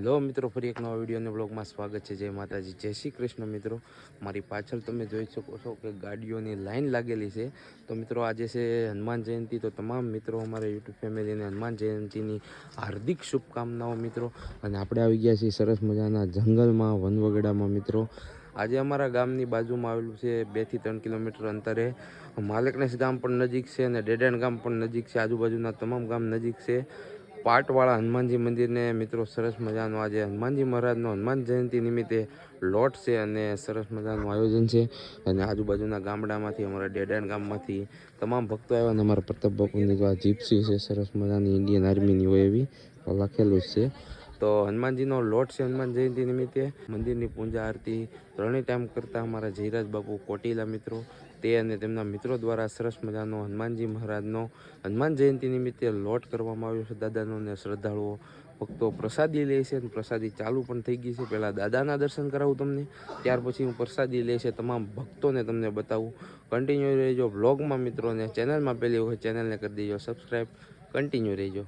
Hello મિત્રો, ફરી એક નવા વિડીયોને બ્લોગમાં સ્વાગત છે। જય માતાજી, જય શ્રી કૃષ્ણ। મિત્રો મારી પાછળ તમે જોઈ શકો છો કે ગાડીઓની લાઈન લાગેલી છે। તો મિત્રો આજે છે હનુમાન જયંતિ, તો તમામ મિત્રો અમારા યુટ્યુબ ફેમિલીને હનુમાન જયંતિની હાર્દિક શુભકામનાઓ મિત્રો। અને આપણે આવી ગયા છીએ સરસ મજાના જંગલમાં, વનવગડામાં મિત્રો। આજે અમારા ગામની બાજુમાં આવેલું છે 2 થી 3 કિલોમીટર અંતરે માલકનેસ ગામ પણ નજીક છે અને ડેડાણ ગામ પણ નજીક છે। આજુબાજુના તમામ ગામ નજીક છે। પાટવાળા હનુમાનજી મંદિરને મિત્રો સરસ મજાનો આજે હનુમાનજી મહારાજનો હનુમાન જયંતિ નિમિત્તે લોટ છે અને સરસ મજાનું આયોજન છે। અને આજુબાજુના ગામડામાંથી, અમારા ડેડાણ ગામમાંથી તમામ ભક્તો આવ્યા અને અમારા પ્રતાપ બાપુની આ જીપ્સી છે સરસ મજાની, ઇન્ડિયન આર્મીની હોય એવી લખેલું જ છે। તો હનુમાનજીનો લોટ છે હનુમાન જયંતિ નિમિત્તે। મંદિરની પૂજા આરતી ત્રણેય ટાઈમ કરતા અમારા જયરાજ બાપુ કોટીલા મિત્રો તે અને તેમના મિત્રો દ્વારા સરસ મજાનો હનુમાનજી મહારાજનો હનુમાન જયંતિ નિમિત્તે લોટ કરવામાં આવ્યો છે દાદાનો। અને શ્રદ્ધાળુઓ ભક્તો પ્રસાદી લે છે અને પ્રસાદી ચાલુ પણ થઈ ગઈ છે। પહેલાં દાદાના દર્શન કરાવું તમને, ત્યાર પછી હું પ્રસાદી લે છે તમામ ભક્તોને તમને બતાવું। કન્ટિન્યુ રહેજો બ્લોગમાં મિત્રો, ને ચેનલમાં પહેલી વખત ચેનલને કરી દેજો સબસ્ક્રાઈબ। કન્ટિન્યુ રહેજો।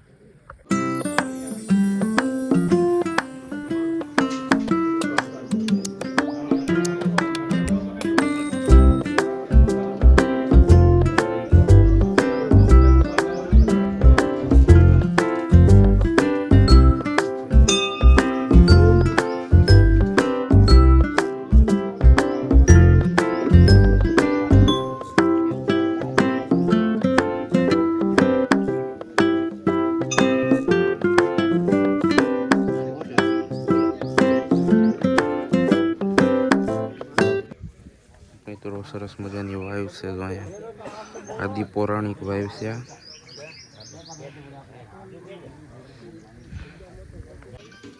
મિત્રો સરસ મજાની વાયુ છે, અહીંયા આદિ પૌરાણિક વાયુ છે।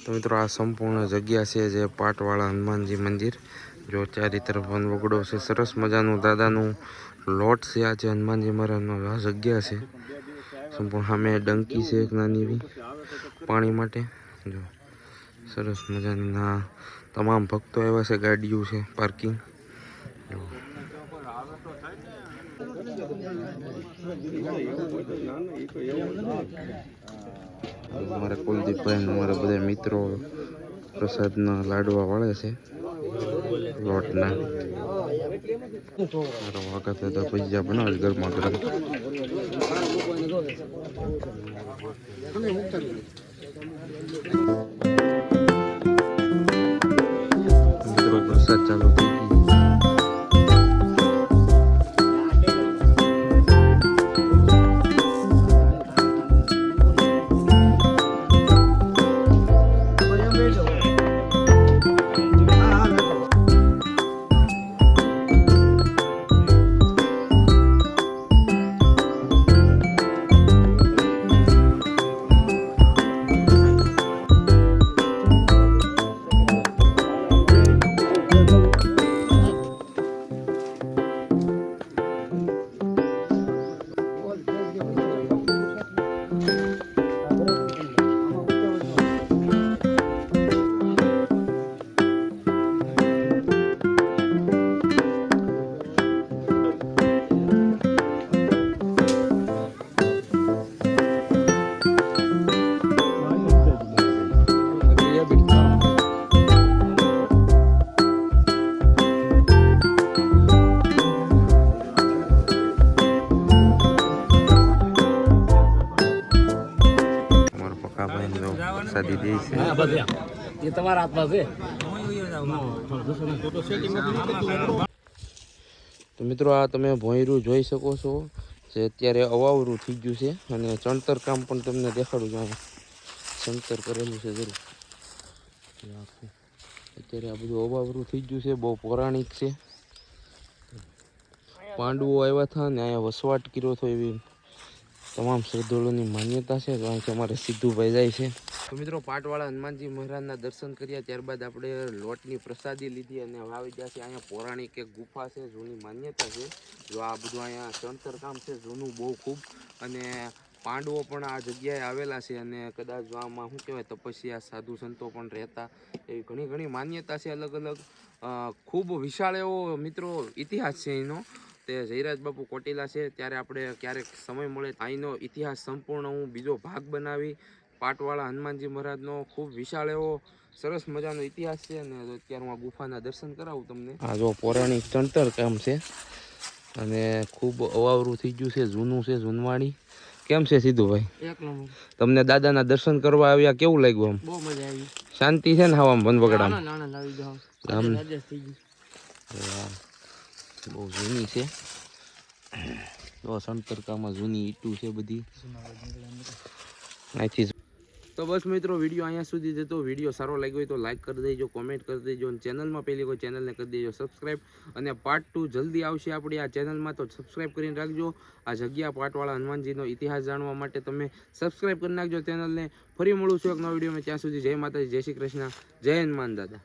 તો મિત્રો આ સંપૂર્ણ જગ્યા છે જે પાટવાળા હનુમાનજી મંદિર। જો ચારે તરફ વનવગડો છે, સરસ મજાનું દાદાનું લોટ છે આ જે હનુમાનજી મહારાજનો આ જગ્યા છે સંપૂર્ણ। સામે ડંકી છે એક નાની એવી પાણી માટે। જો સરસ મજાની ના તમામ ભક્તો આવ્યા છે, ગાડીઓ છે પાર્કિંગ। અમારા કુલદીપભાઈ ને અમારા બધા મિત્રો પ્રસાદના લાડવા વળે છે લોટના। વાગત હતા ભજીયા બનાવે ગરમા ગરમ। મિત્રો પ્રસાદ ચાલુ થઈ ગઈ। પ્રસાદી દે છે એ તમારા હાથમાં છે। તો મિત્રો આ તમે ભોંયરું જોઈ શકો છો જે અત્યારે અવાવરું થઈ ગયું છે અને ચણતર કામ પણ તમને દેખાડું છું। ચણતર કરેલું છે જરૂર। અત્યારે આ બધું અવાવરું થઈ ગયું છે, બહુ પૌરાણિક છે। પાંડવો આવ્યા હતા ને અહીંયા વસવાટ કર્યો હતો એવી તમામ શ્રદ્ધાળુઓની માન્યતા છે। તો અહીંથી અમારે સિદ્ધુભાઈ જાય છે। તો મિત્રો પાટવાળા હનુમાનજી મહારાજના દર્શન કર્યા, ત્યારબાદ આપણે લોટની પ્રસાદી લીધી અને હવે આવી ગયા છે અહીંયા પૌરાણિક એક ગુફા છે, જૂની માન્યતા છે। જો આ બધું અહીંયા ચણતર કામ છે જૂનું બહુ ખૂબ, અને પાંડવો પણ આ જગ્યાએ આવેલા છે અને કદાચ આમાં શું કહેવાય તપસ્યા સાધુ સંતો પણ રહેતા એવી ઘણી માન્યતા છે અલગ અલગ। ખૂબ વિશાળ એવો મિત્રો ઇતિહાસ છે એનો। તે જયરાજ બાપુ કોટીલા છે, ત્યારે આપણે ક્યારેક સમય મળે અહીંનો ઇતિહાસ સંપૂર્ણ હું બીજો ભાગ બનાવી પાટવાળા હનુમાનજી મહારાજનો ખૂબ વિશાળ એવો સરસ મજાનો ઇતિહાસ છે અને અત્યારે હું આ ગુફાના દર્શન કરાવું તમને. આ જો પૌરાણિક ચણતર કામ છે અને ખૂબ અવાવરું થઈ ગયું છે, જૂનું છે, જૂનવાણી. કેમ છે સિદ્ધુભાઈ? એક નંબર. તમને દાદાના દર્શન કરવા આવ્યા કેવું લાગ્યું? આમ બહુ મજા આવી. શાંતિ છે ને? હવામાં વનવગડામાં આનંદ આવી ગયો. આમ રાजेश થઈ ગયું. વાહ, બહુ જૂની છે. તો સંતરકામાં જૂની ઈટું છે બધી અહીંથી. તો બસ મિત્રો, વિડીયો અહીંયા સુધી જતો. વિડીયો સારો લાગ્યો હોય તો લાઈક કરી દેજો, કોમેન્ટ કરી દેજો અને ચેનલમાં પહેલી કોઈ ચેનલને કરી દેજો સબસ્ક્રાઈબ. અને પાર્ટ 2 જલ્દી આવશે આપણી આ ચેનલમાં, તો સબસ્ક્રાઈબ કરીને રાખજો. આ જગ્યા પાટવાળા હનુમાનજીનો ઇતિહાસ જાણવા માટે તમે સબસ્ક્રાઈબ કરી નાખજો ચેનલને. ફરી મળું છું એક નવા વિડીયોમાં. ત્યાં સુધી જય માતાજી, જય શ્રી કૃષ્ણ, જય હનુમાન દાદા.